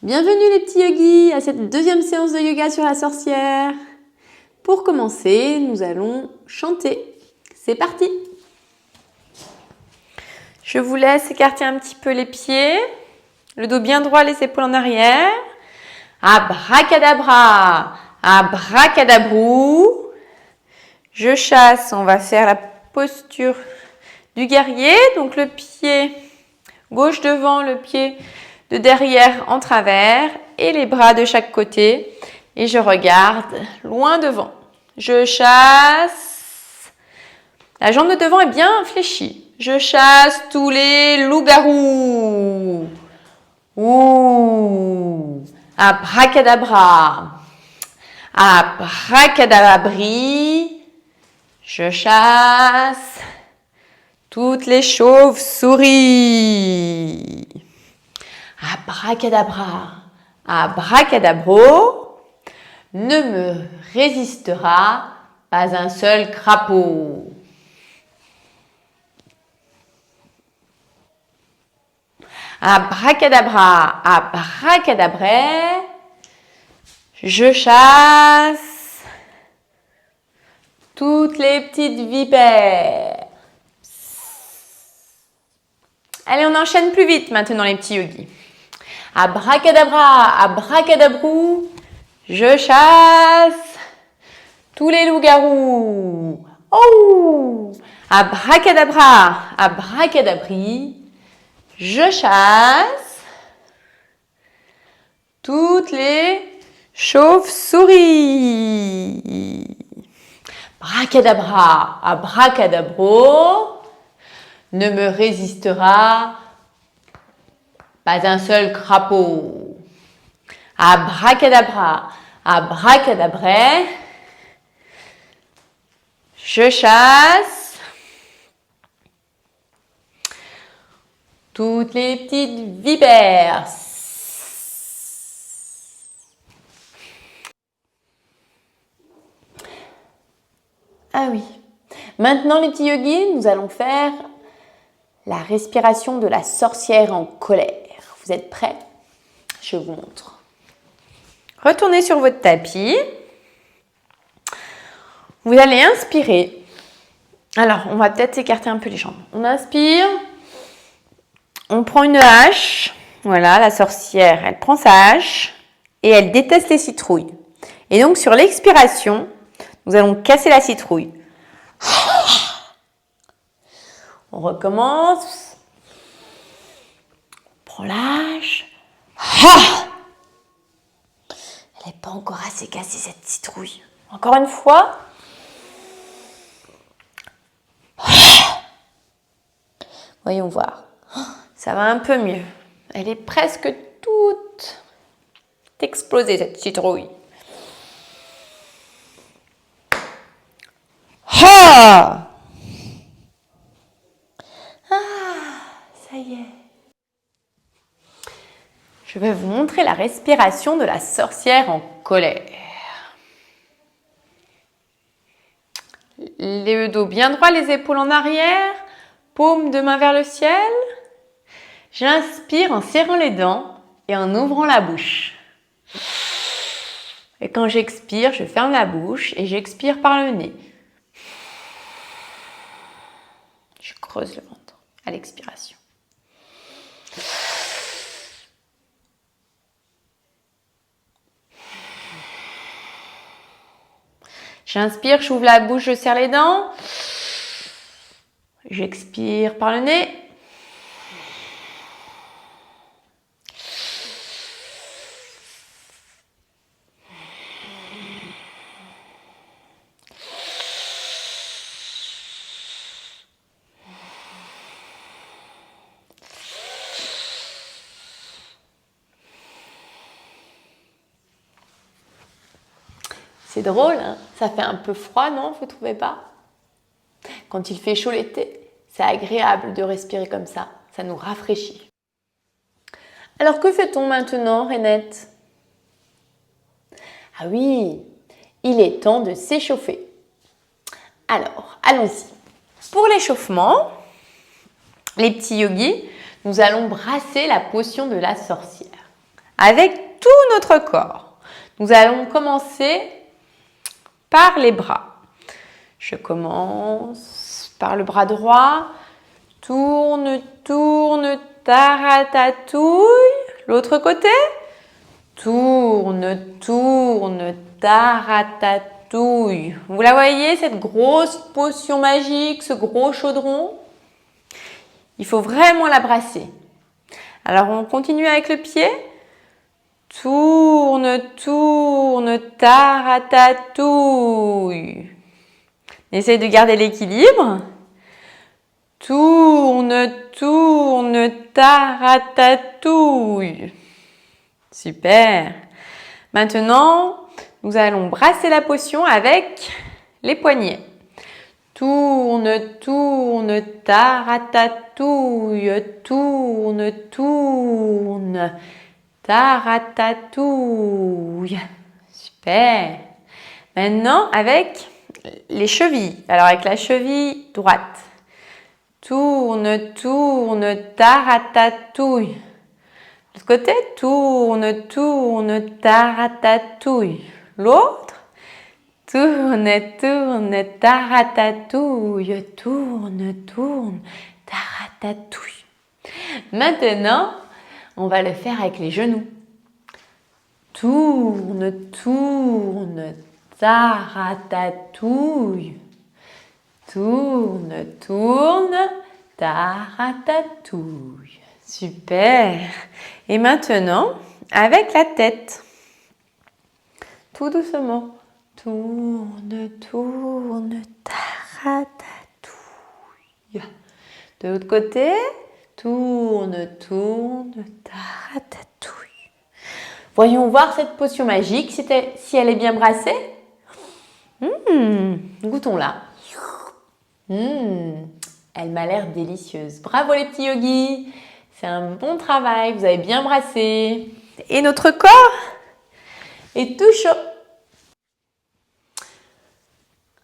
Bienvenue les petits yogis à cette deuxième séance de yoga sur la sorcière. Pour commencer, nous allons chanter. C'est parti! Je vous laisse écarter un petit peu les pieds, le dos bien droit, les épaules en arrière. Abracadabra, abracadabrou. Je chasse, on va faire la posture du guerrier. Donc le pied gauche devant, le pied de derrière en travers et les bras de chaque côté. Et je regarde loin devant. Je chasse. La jambe de devant est bien fléchie. Je chasse tous les loups-garous. Ouh. Abracadabra. Abracadabri. Je chasse toutes les chauves-souris. Abracadabra, abracadabro, ne me résistera pas un seul crapaud. Abracadabra, abracadabré, je chasse toutes les petites vipères. Allez, on enchaîne plus vite maintenant les petits yogis. Abracadabra, abracadabrou, je chasse tous les loups-garous. Oh! Abracadabra, abracadabri, je chasse toutes les chauves-souris. Abracadabra, abracadabro, ne me résistera pas un seul crapaud. Abracadabra, abracadabré, je chasse toutes les petites vipères. Ah oui. Maintenant les petits yogis, nous allons faire la respiration de la sorcière en colère. Vous êtes prêts? Je vous montre. Retournez sur votre tapis. Vous allez inspirer. Alors, on va peut-être écarter un peu les jambes. On inspire. On prend une hache. Voilà, la sorcière, elle prend sa hache et elle déteste les citrouilles. Et donc, sur l'expiration, nous allons casser la citrouille. On recommence. On prend l'âge. Elle n'est pas encore assez cassée cette citrouille. Encore une fois. Voyons voir. Ça va un peu mieux. Elle est presque toute explosée cette citrouille. Ça y est. Je vais vous montrer la respiration de la sorcière en colère. Le dos bien droit, les épaules en arrière, paume de main vers le ciel. J'inspire en serrant les dents et en ouvrant la bouche. Et quand j'expire, je ferme la bouche et j'expire par le nez. Je creuse le ventre à l'expiration. J'inspire, j'ouvre la bouche, je serre les dents. J'expire par le nez. C'est drôle, hein? Ça fait un peu froid, non? Vous ne trouvez pas? Quand il fait chaud l'été, c'est agréable de respirer comme ça. Ça nous rafraîchit. Alors que fait-on maintenant, Renette? Ah oui, il est temps de s'échauffer. Alors, allons-y. Pour l'échauffement, les petits yogis, nous allons brasser la potion de la sorcière. avec tout notre corps. Nous allons commencer par les bras. Je commence par le bras droit. Tourne, tourne, taratatouille. L'autre côté. Tourne, tourne, taratatouille. Vous la voyez, cette grosse potion magique, ce gros chaudron? Il faut vraiment la brasser. Alors, on continue avec le pied. Tourne, tourne, taratatouille. Essaye de garder l'équilibre. Tourne, tourne, taratatouille. Super. Maintenant, nous allons brasser la potion avec les poignets. Tourne, tourne, taratatouille. Tourne, tourne, taratatouille. Super. Maintenant, avec les chevilles. Alors, avec la cheville droite. Tourne, tourne, taratatouille. De l'autre côté, tourne, tourne, taratatouille. L'autre, tourne, tourne, taratatouille. Tourne, tourne, taratatouille. Maintenant, on va le faire avec les genoux. Tourne, tourne, taratatouille. Tourne, tourne, taratatouille. Super. Et maintenant, avec la tête. Tout doucement. Tourne, tourne, taratatouille. De l'autre côté, tourne, tourne, taratatouille. Voyons voir cette potion magique, si elle est bien brassée. Goûtons-la. Elle m'a l'air délicieuse. Bravo les petits yogis. C'est un bon travail, vous avez bien brassé. Et notre corps est tout chaud.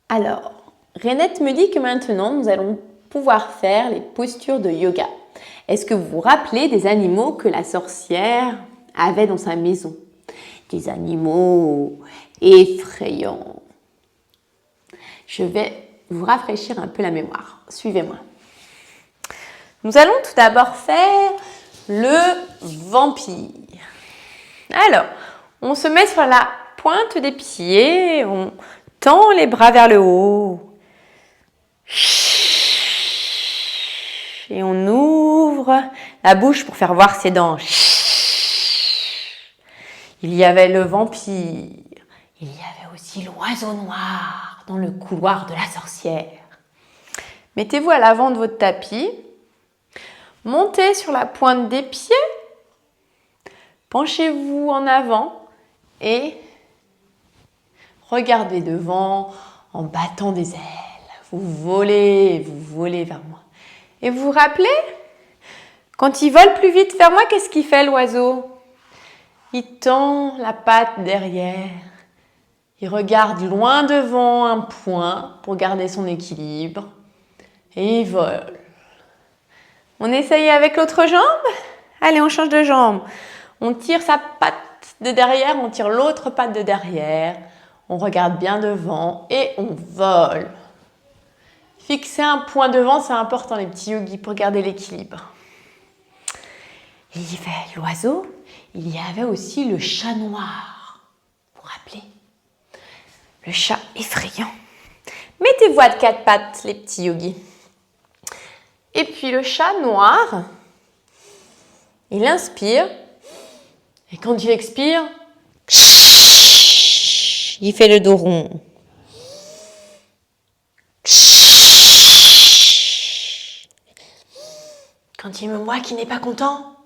Alors, Renette me dit que maintenant, nous allons pouvoir faire les postures de yoga. Est-ce que vous vous rappelez des animaux que la sorcière avait dans sa maison? Des animaux effrayants. Je vais vous rafraîchir un peu la mémoire. Suivez-moi. Nous allons tout d'abord faire le vampire. Alors, on se met sur la pointe des pieds, on tend les bras vers le haut. Et on ouvre la bouche pour faire voir ses dents. Il y avait le vampire. Il y avait aussi l'oiseau noir dans le couloir de la sorcière. Mettez-vous à l'avant de votre tapis. Montez sur la pointe des pieds. Penchez-vous en avant et regardez devant en battant des ailes. Vous volez vers moi. Et vous vous rappelez, quand il vole plus vite vers moi, qu'est-ce qu'il fait l'oiseau? Il tend la patte derrière. Il regarde loin devant un point pour garder son équilibre. Et il vole. On essaye avec l'autre jambe? Allez, on change de jambe. On tire sa patte de derrière, on tire l'autre patte de derrière. On regarde bien devant et on vole. Fixer un point devant, c'est important les petits yogis pour garder l'équilibre. Il y avait l'oiseau, il y avait aussi le chat noir. Vous vous rappelez? Le chat effrayant. Mettez-vous à quatre pattes les petits yogis. Et puis le chat noir, il inspire et quand il expire, il fait le dos rond. Quand il me voit qui n'est pas content,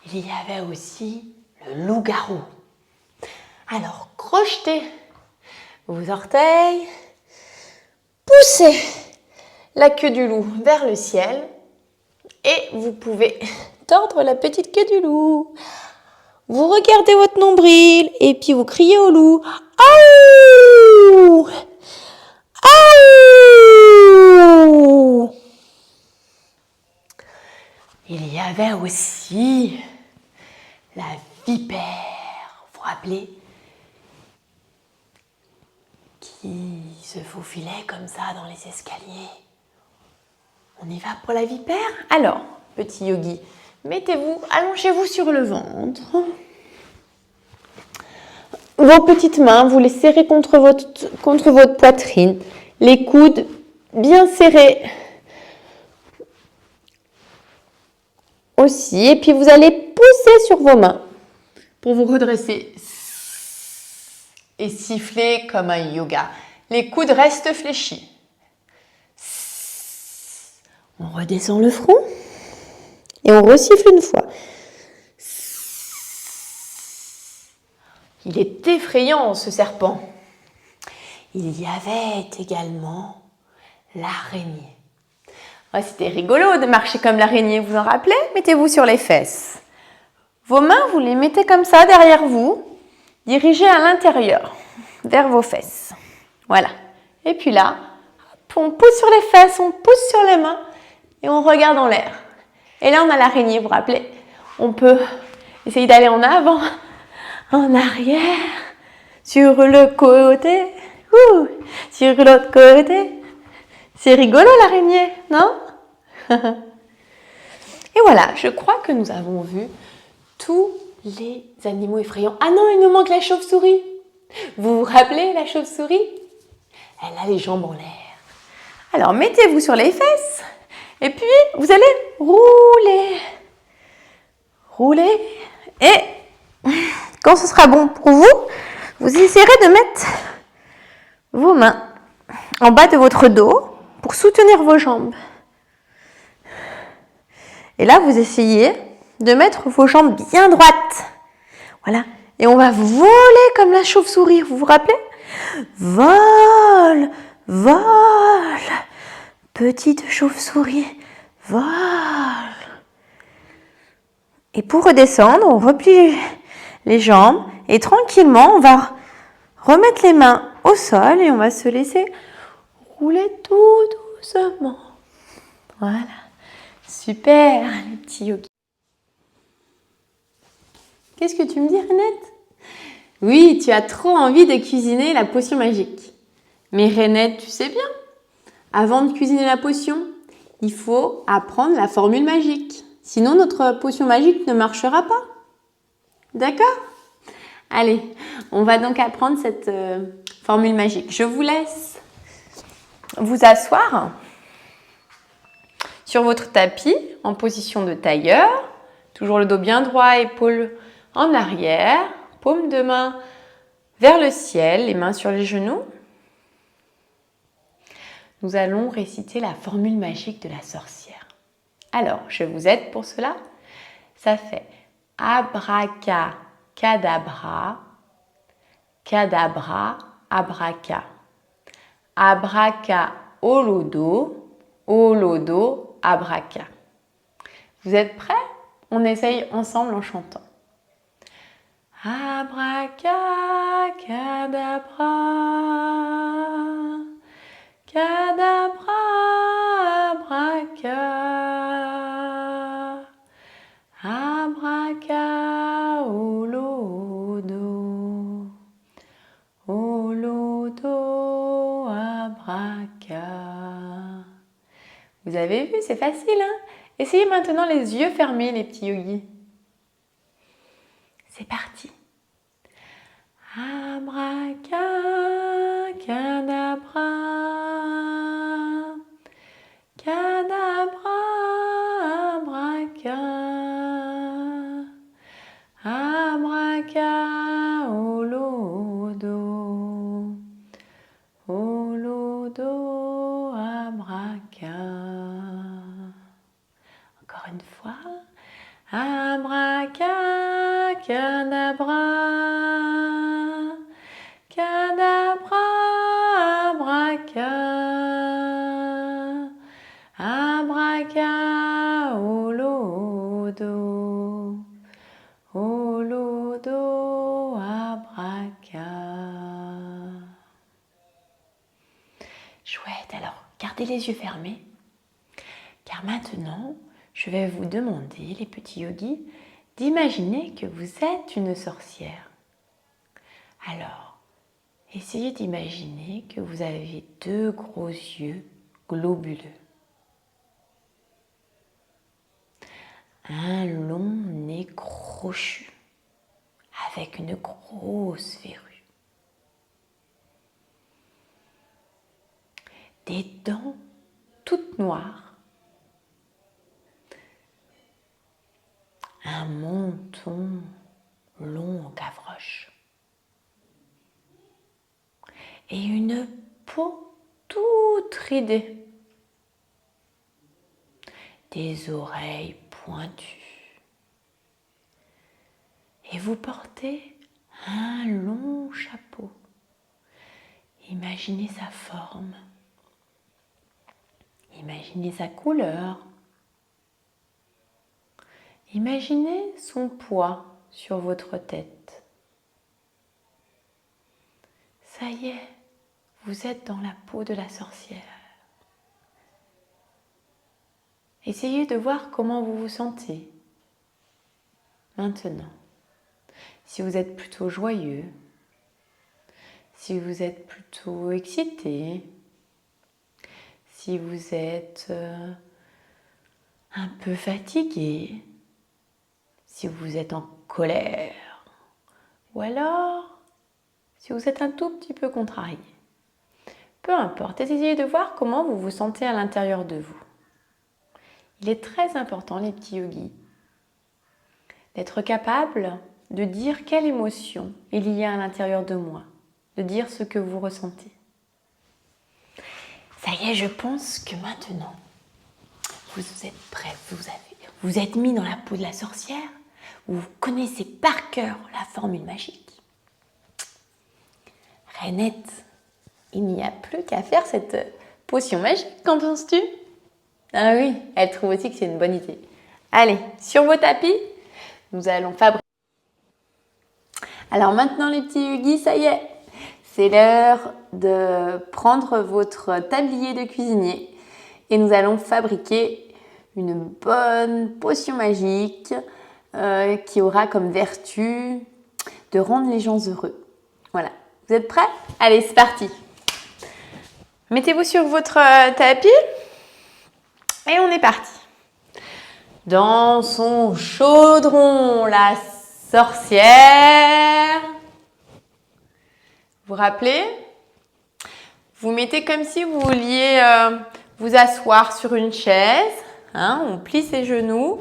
il y avait aussi le loup-garou. Alors crochetez vos orteils, poussez la queue du loup vers le ciel et vous pouvez tordre la petite queue du loup. Vous regardez votre nombril et puis vous criez au loup. Aouh! Aouh! il y avait aussi la vipère, vous vous rappelez, qui se faufilait comme ça dans les escaliers. On y va pour la vipère? Alors, petit yogi, mettez-vous, allongez-vous sur le ventre. Vos petites mains, vous les serrez contre votre poitrine. Les coudes bien serrés aussi. Et puis vous allez pousser sur vos mains pour vous redresser et siffler comme un yoga. Les coudes restent fléchis. On redescend le front et on resiffle une fois. Il est effrayant, ce serpent. Il y avait également l'araignée. Oh, c'était rigolo de marcher comme l'araignée, vous vous en rappelez? Mettez-vous sur les fesses. Vos mains, vous les mettez comme ça derrière vous, dirigées à l'intérieur, vers vos fesses. Voilà. Et puis là, on pousse sur les fesses, on pousse sur les mains et on regarde en l'air. Et là, on a l'araignée, vous vous rappelez? On peut essayer d'aller en avant, en arrière, sur le côté, sur l'autre côté. C'est rigolo l'araignée, non? Et voilà, je crois que nous avons vu tous les animaux effrayants. Ah non, il nous manque la chauve-souris. Vous vous rappelez la chauve-souris? Elle a les jambes en l'air. Alors, mettez-vous sur les fesses et puis vous allez rouler. Rouler. Et quand ce sera bon pour vous, vous essaierez de mettre vos mains en bas de votre dos pour soutenir vos jambes. Et là, vous essayez de mettre vos jambes bien droites. Voilà. Et on va voler comme la chauve-souris. Vous vous rappelez? Vole, vole, petite chauve-souris, vole. Et pour redescendre, on replie les jambes et tranquillement, on va remettre les mains au sol et on va se laisser rouler tout doucement. Voilà. Super, les petits yogis. Qu'est-ce que tu me dis, Renette? Oui, tu as trop envie de cuisiner la potion magique. Mais Renette, tu sais bien, avant de cuisiner la potion, il faut apprendre la formule magique. Sinon, notre potion magique ne marchera pas. D'accord? Allez, on va donc apprendre cette formule magique. Je vous laisse vous asseoir sur votre tapis en position de tailleur. Toujours le dos bien droit, épaules en arrière, paume de main vers le ciel, les mains sur les genoux. Nous allons réciter la formule magique de la sorcière. Alors, je vous aide pour cela. Ça fait abracadabra, cadabra, abraca. Abraca olodo, olodo, abraca. Vous êtes prêts? On essaye ensemble en chantant. Abracadabra, cadabra, abraca. Abraca olodo, olodo, abraca. Vous avez vu, c'est facile, hein? Essayez maintenant les yeux fermés, les petits yogis. C'est parti. Abracadabra, cadabra, abraca. Abraca olodo, olodo, abraca. Encore une fois. Abracadabra, cadabra, abraca. Abraca olodo, olodo, abraca. Chouette, alors gardez les yeux fermés, car maintenant, je vais vous demander, les petits yogis, d'imaginer que vous êtes une sorcière. Alors, essayez d'imaginer que vous avez 2 gros yeux globuleux. Un long nez crochu avec une grosse verrue. Des dents toutes noires. Un menton long en gavroche. Et une peau toute ridée. Des oreilles pointues. Et vous portez un long chapeau. Imaginez sa forme. Imaginez sa couleur. Imaginez son poids sur votre tête. Ça y est, vous êtes dans la peau de la sorcière. Essayez de voir comment vous vous sentez. Maintenant, si vous êtes plutôt joyeux, si vous êtes plutôt excité, si vous êtes un peu fatigué, si vous êtes en colère, ou alors si vous êtes un tout petit peu contrarié. Peu importe, essayez de voir comment vous vous sentez à l'intérieur de vous. Il est très important, les petits yogis, d'être capable de dire quelle émotion il y a à l'intérieur de moi, de dire ce que vous ressentez. Ça y est, je pense que maintenant, vous êtes prêts, vous êtes mis dans la peau de la sorcière, vous connaissez par cœur la formule magique. Rainette, il n'y a plus qu'à faire cette potion magique, qu'en penses-tu? Ah oui, elle trouve aussi que c'est une bonne idée. Allez, sur vos tapis, nous allons fabriquer. Alors maintenant les petits yogis, ça y est, c'est l'heure de prendre votre tablier de cuisinier et nous allons fabriquer une bonne potion magique qui aura comme vertu de rendre les gens heureux. Voilà, vous êtes prêts? Allez, c'est parti. Mettez-vous sur votre tapis. Et on est parti. Dans son chaudron, la sorcière. Vous vous rappelez? Vous mettez comme si vous vouliez vous asseoir sur une chaise. Hein, on plie ses genoux.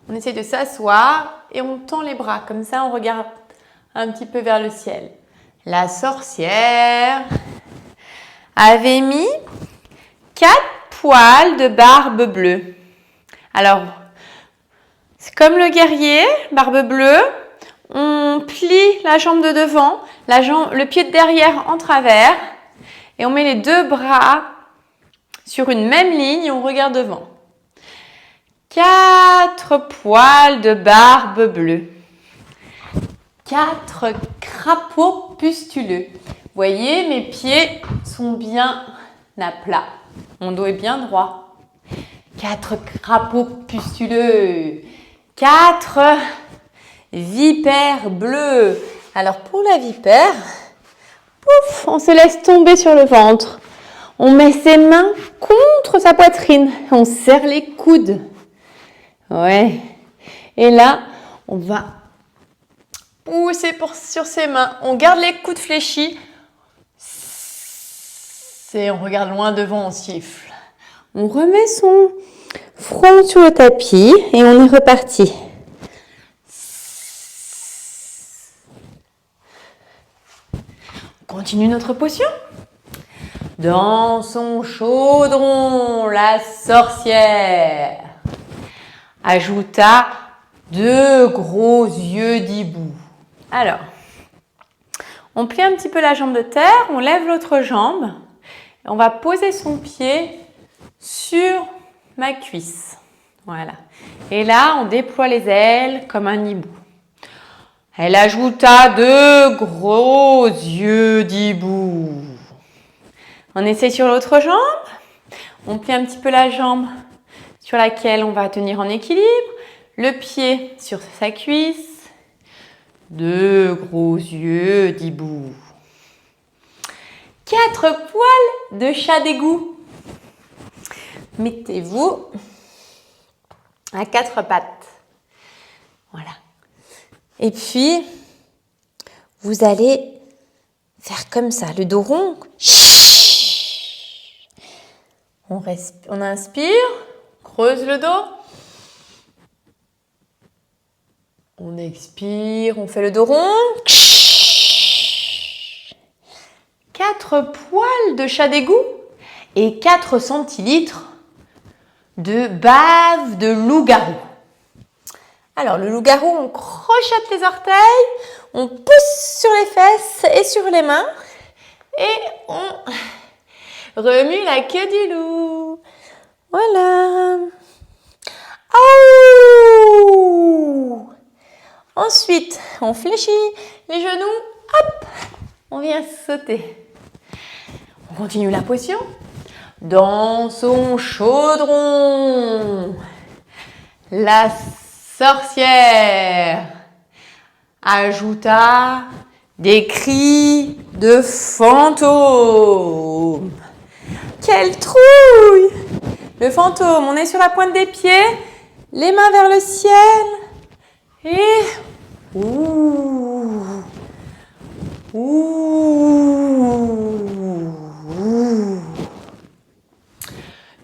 On essaie de s'asseoir et on tend les bras. Comme ça, on regarde un petit peu vers le ciel. La sorcière avait mis 4 poils de barbe bleue. Alors, c'est comme le guerrier, barbe bleue. On plie la jambe de devant, le pied de derrière en travers et on met les 2 bras sur une même ligne et on regarde devant. 4 poils de barbe bleue. 4 crapauds pustuleux. Vous voyez, mes pieds sont bien à plat. Mon dos est bien droit. 4 crapauds pustuleux. 4 vipères bleues. Alors pour la vipère, pouf, on se laisse tomber sur le ventre. On met ses mains contre sa poitrine. On serre les coudes. Ouais. Et là, on va pousser sur ses mains. On garde les coudes fléchis. On regarde loin devant, on siffle. On remet son front sur le tapis et on est reparti. On continue notre potion. Dans son chaudron, la sorcière ajouta 2 gros yeux d'hibou. Alors, on plie un petit peu la jambe de terre, on lève l'autre jambe. On va poser son pied sur ma cuisse. Voilà. Et là, on déploie les ailes comme un hibou. Elle ajouta 2 gros yeux d'hibou. On essaie sur l'autre jambe. On plie un petit peu la jambe sur laquelle on va tenir en équilibre. Le pied sur sa cuisse. 2 gros yeux d'hibou. 4 poils de chat d'égout. Mettez-vous à 4 pattes. Voilà. Et puis, vous allez faire comme ça, le dos rond. On inspire, creuse le dos. On expire, on fait le dos rond. 4 poils de chat d'égout et 4 centilitres de bave de loup-garou. Alors, le loup-garou, on crochette les orteils, on pousse sur les fesses et sur les mains et on remue la queue du loup. Voilà. Oh! Ensuite, on fléchit les genoux, hop, on vient sauter. On continue la position. Dans son chaudron, la sorcière ajouta des cris de fantôme. Quelle trouille! Le fantôme, on est sur la pointe des pieds, les mains vers le ciel et ouh, ouh, ouh.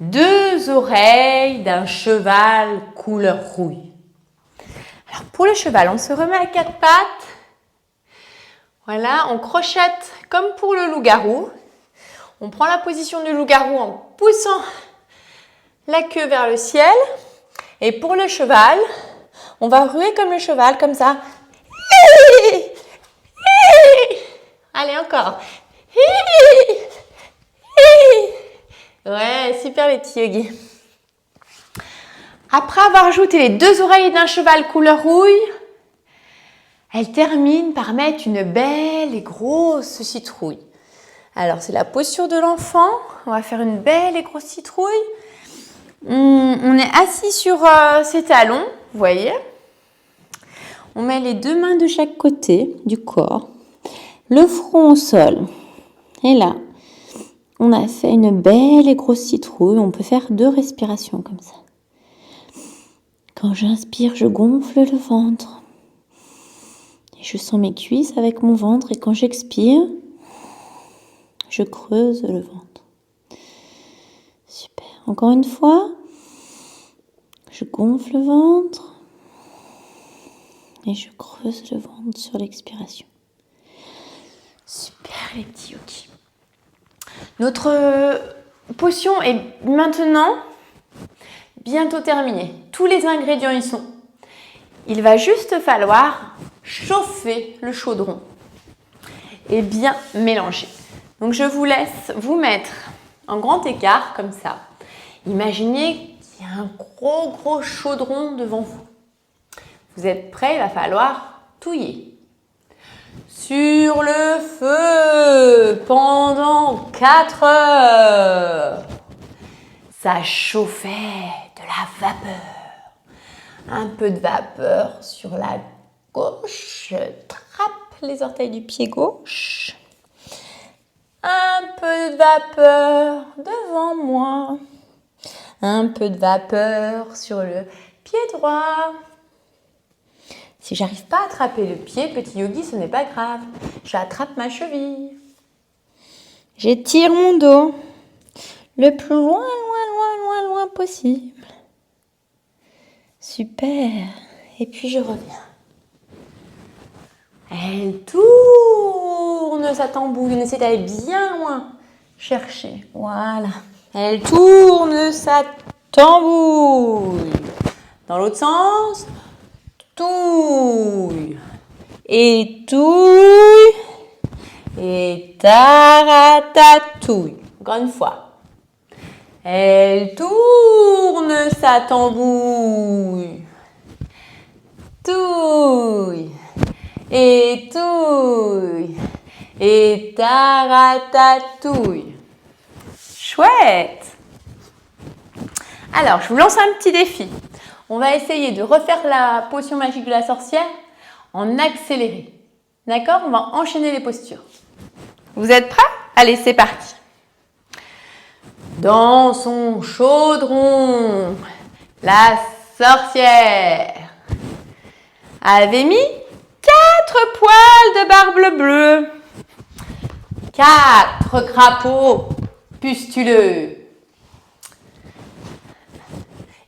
2 oreilles d'un cheval couleur rouille. Alors pour le cheval, on se remet à 4 pattes. Voilà, on crochette comme pour le loup-garou. On prend la position du loup-garou en poussant la queue vers le ciel. Et pour le cheval, on va ruer comme le cheval, comme ça. Allez, encore. Ouais, super les petits yogis. Après avoir ajouté les 2 oreilles d'un cheval couleur rouille, elle termine par mettre une belle et grosse citrouille. Alors, c'est la posture de l'enfant. On va faire une belle et grosse citrouille. On est assis sur ses talons, vous voyez. On met les 2 mains de chaque côté du corps, le front au sol. Et là, on a fait une belle et grosse citrouille. On peut faire 2 respirations comme ça. Quand j'inspire, je gonfle le ventre. Et je sens mes cuisses avec mon ventre. Et quand j'expire, je creuse le ventre. Super. Encore une fois. Je gonfle le ventre. Et je creuse le ventre sur l'expiration. Super les petits yogis. Notre potion est maintenant bientôt terminée. Tous les ingrédients y sont. Il va juste falloir chauffer le chaudron et bien mélanger. Donc je vous laisse vous mettre en grand écart comme ça. Imaginez qu'il y a un gros chaudron devant vous. Vous êtes prêts? Il va falloir touiller. Sur le feu pendant 4 heures. Ça chauffait de la vapeur. Un peu de vapeur sur la gauche. Je trappe les orteils du pied gauche. Un peu de vapeur devant moi. Un peu de vapeur sur le pied droit. Si j'arrive pas à attraper le pied, petit yogi, ce n'est pas grave. J'attrape ma cheville. J'étire mon dos le plus loin possible. Super. Et puis je reviens. Elle tourne sa tambouille. On essaie d'aller bien loin. Chercher. Voilà. Elle tourne sa tambouille. Dans l'autre sens. Touille. Et touille. Et taratatouille. Encore une fois. Elle tourne sa tambouille. Touille. Et touille. Et taratatouille. Chouette. Alors, je vous lance un petit défi. On va essayer de refaire la potion magique de la sorcière en accéléré. D'accord? On va enchaîner les postures. Vous êtes prêts? Allez, c'est parti. Dans son chaudron, la sorcière avait mis 4 poils de barbe bleue, 4 crapauds pustuleux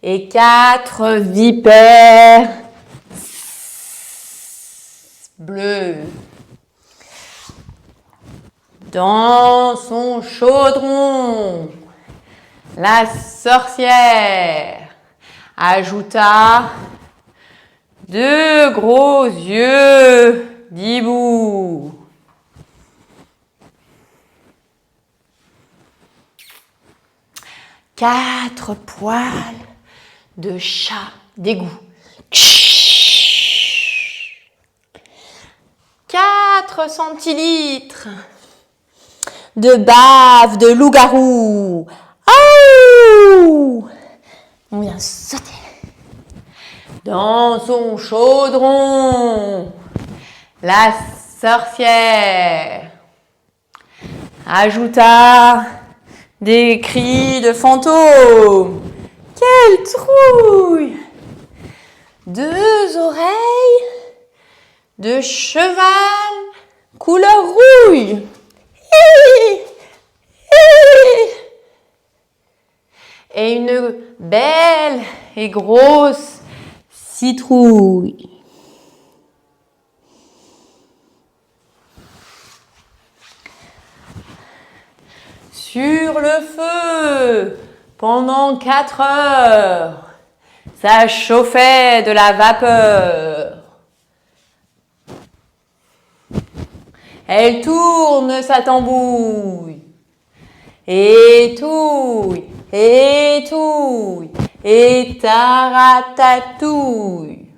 et 4 vipères bleues. Dans son chaudron, la sorcière ajouta 2 gros yeux d'hibou. Quatre poils de chat d'égout. 4 centilitres de bave de loup-garou. Aouh! On vient sauter. Dans son chaudron, la sorcière ajouta des cris de fantôme. Quelle trouille! 2 oreilles de cheval couleur rouille. Et une belle et grosse citrouille. Sur le feu, pendant 4 heures, ça chauffait de la vapeur. Elle tourne sa tambouille, et touille, et touille, et taratatouille.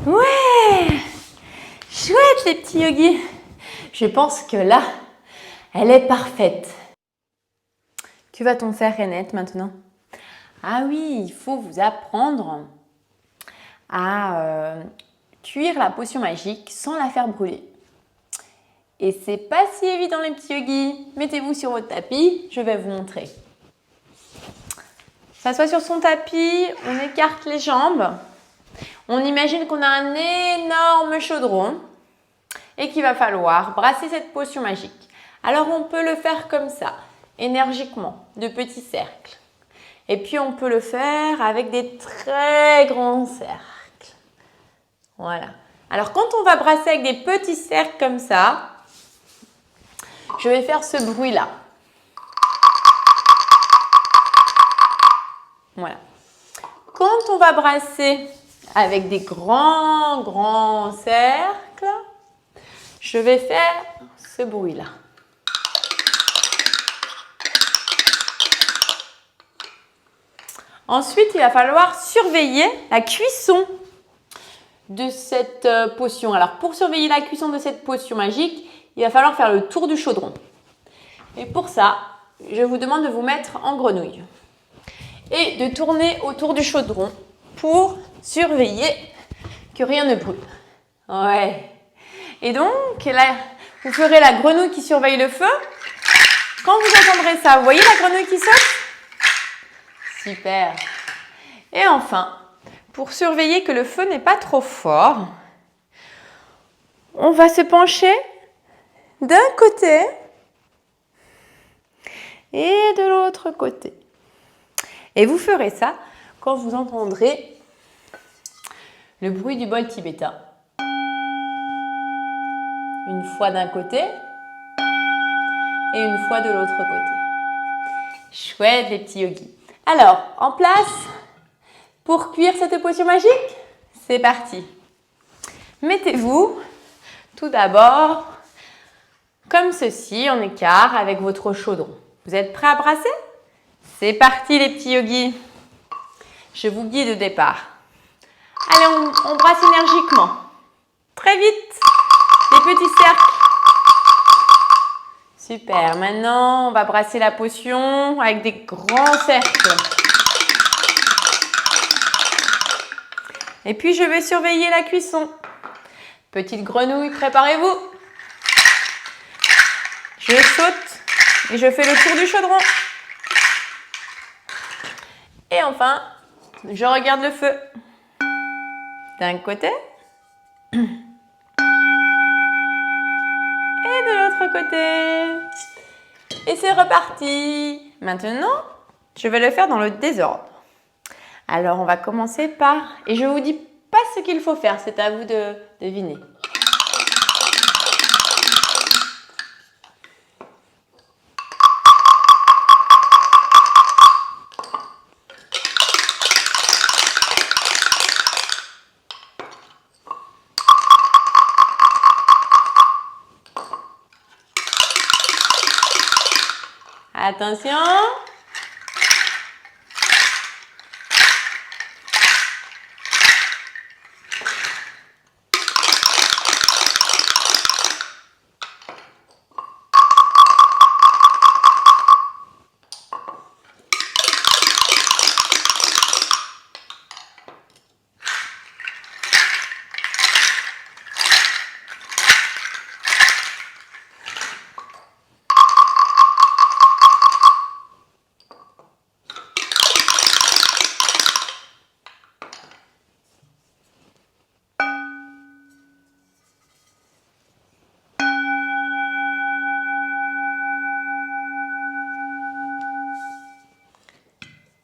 Ouais, chouette les petits yogis. Je pense que là, elle est parfaite. Que va-t-on faire, Renette, maintenant? Ah oui, il faut vous apprendre à cuire la potion magique sans la faire brûler. Et c'est pas si évident les petits yogis. Mettez-vous sur votre tapis, je vais vous montrer. S'assoit sur son tapis, on écarte les jambes. On imagine qu'on a un énorme chaudron et qu'il va falloir brasser cette potion magique. Alors on peut le faire comme ça, énergiquement, de petits cercles. Et puis on peut le faire avec des très grands cercles. Voilà. Alors quand on va brasser avec des petits cercles comme ça, je vais faire ce bruit-là. Voilà. Quand on va brasser avec des grands cercles, je vais faire ce bruit-là. Ensuite, il va falloir surveiller la cuisson de cette potion. Alors, pour surveiller la cuisson de cette potion magique, il va falloir faire le tour du chaudron. Et pour ça, je vous demande de vous mettre en grenouille et de tourner autour du chaudron pour surveiller que rien ne brûle. Ouais. Et donc, là, vous ferez la grenouille qui surveille le feu. Quand vous entendrez ça, vous voyez la grenouille qui saute? Super. Et enfin, pour surveiller que le feu n'est pas trop fort, on va se pencher d'un côté et de l'autre côté. Et vous ferez ça quand vous entendrez le bruit du bol tibétain. Une fois d'un côté et une fois de l'autre côté. Chouette les petits yogis. Alors, en place pour cuire cette potion magique? C'est parti. Mettez-vous tout d'abord comme ceci en écart avec votre chaudron. Vous êtes prêts à brasser? C'est parti les petits yogis. Je vous guide au départ. Allez, on brasse énergiquement. Très vite. Des petits cercles. Super. Maintenant, on va brasser la potion avec des grands cercles. Et puis, je vais surveiller la cuisson. Petite grenouille, préparez-vous. Je saute et je fais le tour du chaudron. Et enfin, je regarde le feu. D'un côté. Et de l'autre côté. Et c'est reparti. Maintenant, je vais le faire dans le désordre. Alors, on va commencer par... Et je ne vous dis pas ce qu'il faut faire, c'est à vous de deviner. Attention.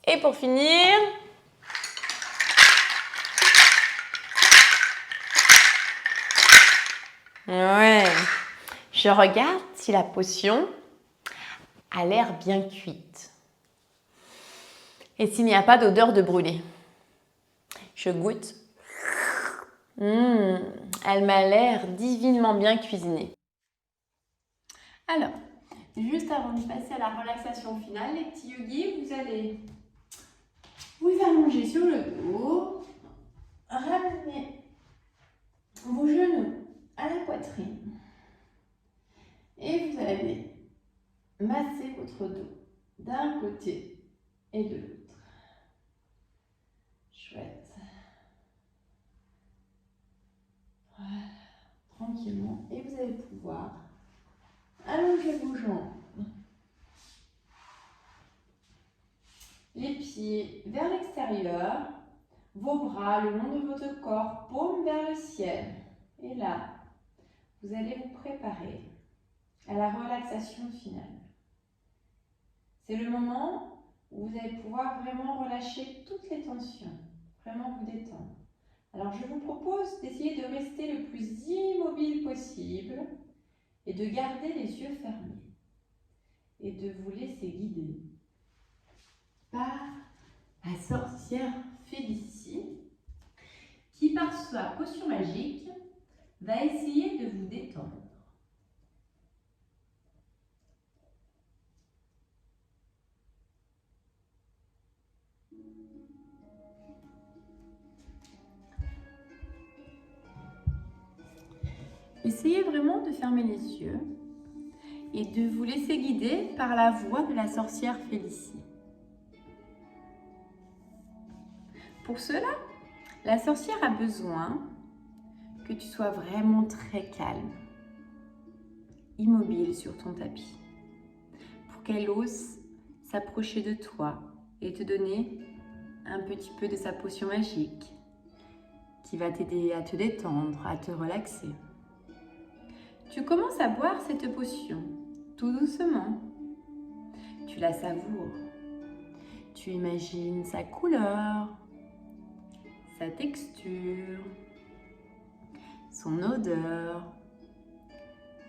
Et pour finir, ouais, je regarde si la potion a l'air bien cuite. Et s'il n'y a pas d'odeur de brûlé. Je goûte. Elle m'a l'air divinement bien cuisinée. Alors, juste avant de passer à la relaxation finale, les petits yogis, vous allez vous allonger sur le dos, ramener vos genoux à la poitrine et vous allez masser votre dos d'un côté et de l'autre. Chouette. Voilà, tranquillement. Et vous allez pouvoir allonger vos jambes, les pieds vers l'extérieur, vos bras le long de votre corps, paume vers le ciel. Et là, vous allez vous préparer à la relaxation finale. C'est le moment où vous allez pouvoir vraiment relâcher toutes les tensions, vraiment vous détendre. Alors je vous propose d'essayer de rester le plus immobile possible et de garder les yeux fermés et de vous laisser guider par la sorcière Félicie qui, par sa potion magique, va essayer de vous détendre. Essayez vraiment de fermer les yeux et de vous laisser guider par la voix de la sorcière Félicie. Pour cela, la sorcière a besoin que tu sois vraiment très calme, immobile sur ton tapis, pour qu'elle ose s'approcher de toi et te donner un petit peu de sa potion magique qui va t'aider à te détendre, à te relaxer. Tu commences à boire cette potion, tout doucement. Tu la savoures. Tu imagines sa couleur, sa texture, son odeur,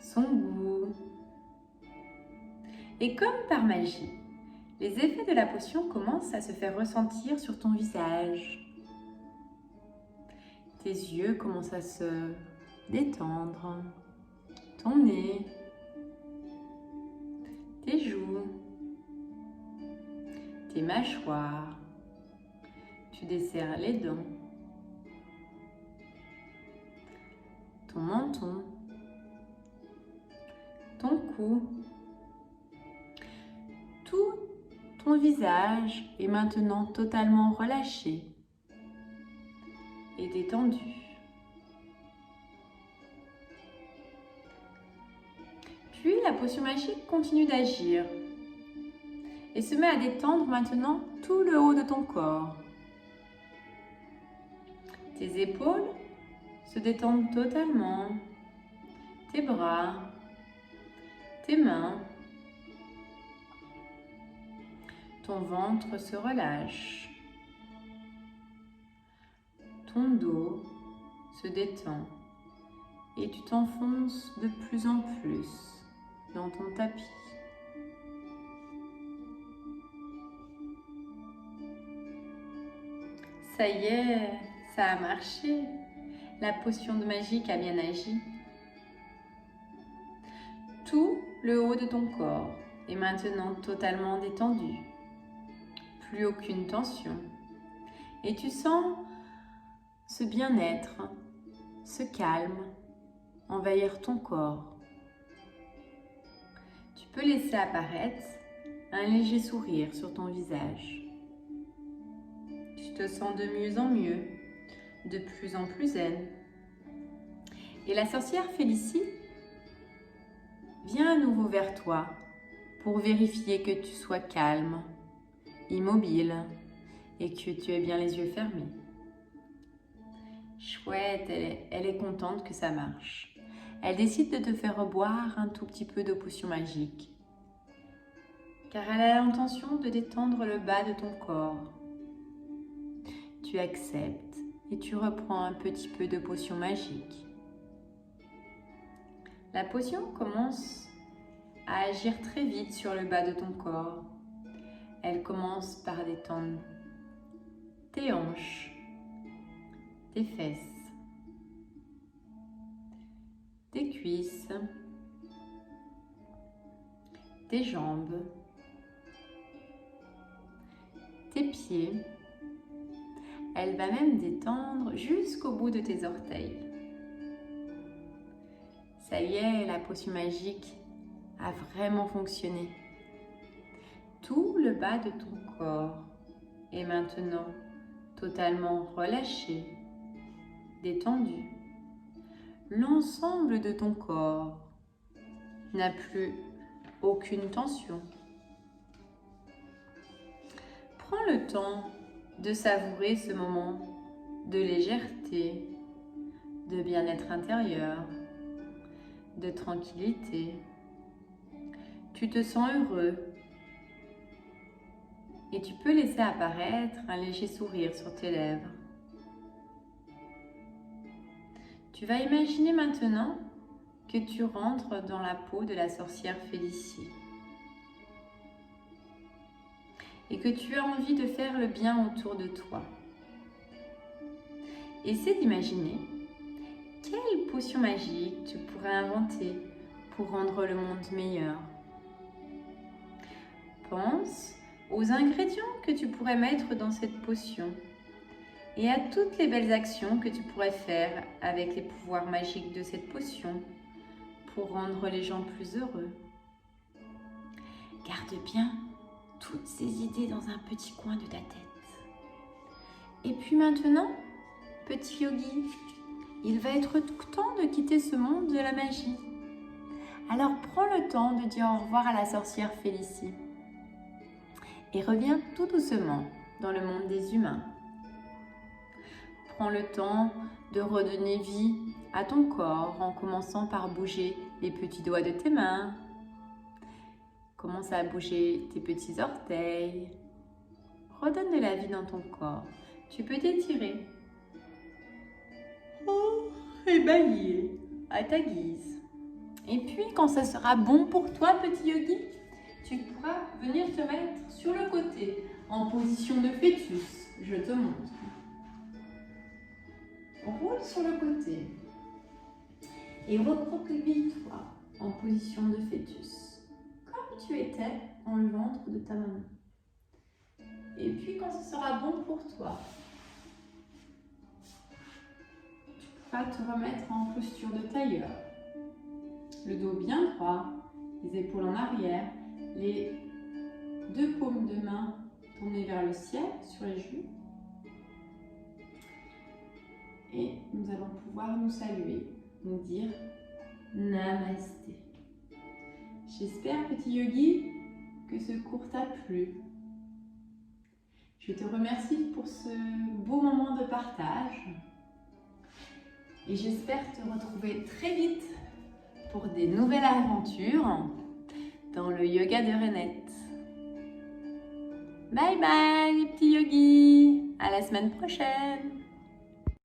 son goût. Et comme par magie, les effets de la potion commencent à se faire ressentir sur ton visage. Tes yeux commencent à se détendre, ton nez, tes joues, tes mâchoires, tu desserres les dents, ton menton, ton cou. Tout ton visage est maintenant totalement relâché. et détendu. Puis la potion magique continue d'agir et se met à détendre maintenant tout le haut de ton corps. Tes épaules se détendent totalement, tes bras, tes mains, ton ventre se relâche, ton dos se détend et tu t'enfonces de plus en plus dans ton tapis. Ça y est, ça a marché. La potion de magique a bien agi. Tout le haut de ton corps est maintenant totalement détendu. Plus aucune tension. Et tu sens ce bien-être, ce calme envahir ton corps. Tu peux laisser apparaître un léger sourire sur ton visage. Tu te sens de mieux en mieux, de plus en plus zen. Et la sorcière Félicie vient à nouveau vers toi pour vérifier que tu sois calme, immobile et que tu aies bien les yeux fermés. Chouette, elle est contente que ça marche. Elle décide de te faire boire un tout petit peu de potion magique car elle a l'intention de détendre le bas de ton corps. Tu acceptes et tu reprends un petit peu de potion magique. La potion commence à agir très vite sur le bas de ton corps. Elle commence par détendre tes hanches, tes fesses, tes cuisses, tes jambes, tes pieds. Elle va même détendre jusqu'au bout de tes orteils. Ça y est, la potion magique a vraiment fonctionné. Tout le bas de ton corps est maintenant totalement relâché, détendu. L'ensemble de ton corps n'a plus aucune tension. Prends le temps de savourer ce moment de légèreté, de bien-être intérieur, de tranquillité. Tu te sens heureux et tu peux laisser apparaître un léger sourire sur tes lèvres. Tu vas imaginer maintenant que tu rentres dans la peau de la sorcière Félicie et que tu as envie de faire le bien autour de toi. Essaie d'imaginer quelle potion magique tu pourrais inventer pour rendre le monde meilleur. Pense aux ingrédients que tu pourrais mettre dans cette potion et à toutes les belles actions que tu pourrais faire avec les pouvoirs magiques de cette potion pour rendre les gens plus heureux. Garde bien toutes ces idées dans un petit coin de ta tête. Et puis maintenant, petit yogi, il va être temps de quitter ce monde de la magie. Alors prends le temps de dire au revoir à la sorcière Félicie et reviens tout doucement dans le monde des humains. Prends le temps de redonner vie à ton corps en commençant par bouger les petits doigts de tes mains. Commence à bouger tes petits orteils. Redonne de la vie dans ton corps. Tu peux t'étirer. Et bailler à ta guise. Et puis, quand ça sera bon pour toi, petit yogi, tu pourras venir te mettre sur le côté, en position de fœtus. Je te montre. Roule sur le côté. Et recroqueville-toi en position de fœtus, comme tu étais dans le ventre de ta maman. Et puis, quand ce sera bon pour toi, tu pourras te remettre en posture de tailleur. Le dos bien droit, les épaules en arrière, les deux paumes de main tournées vers le ciel sur les genoux. et nous allons pouvoir nous saluer, nous dire Namasté. J'espère, petit yogi, que ce cours t'a plu. Je te remercie pour ce beau moment de partage et j'espère te retrouver très vite pour des nouvelles aventures dans le yoga de Renette. Bye bye les petits yogis, à la semaine prochaine.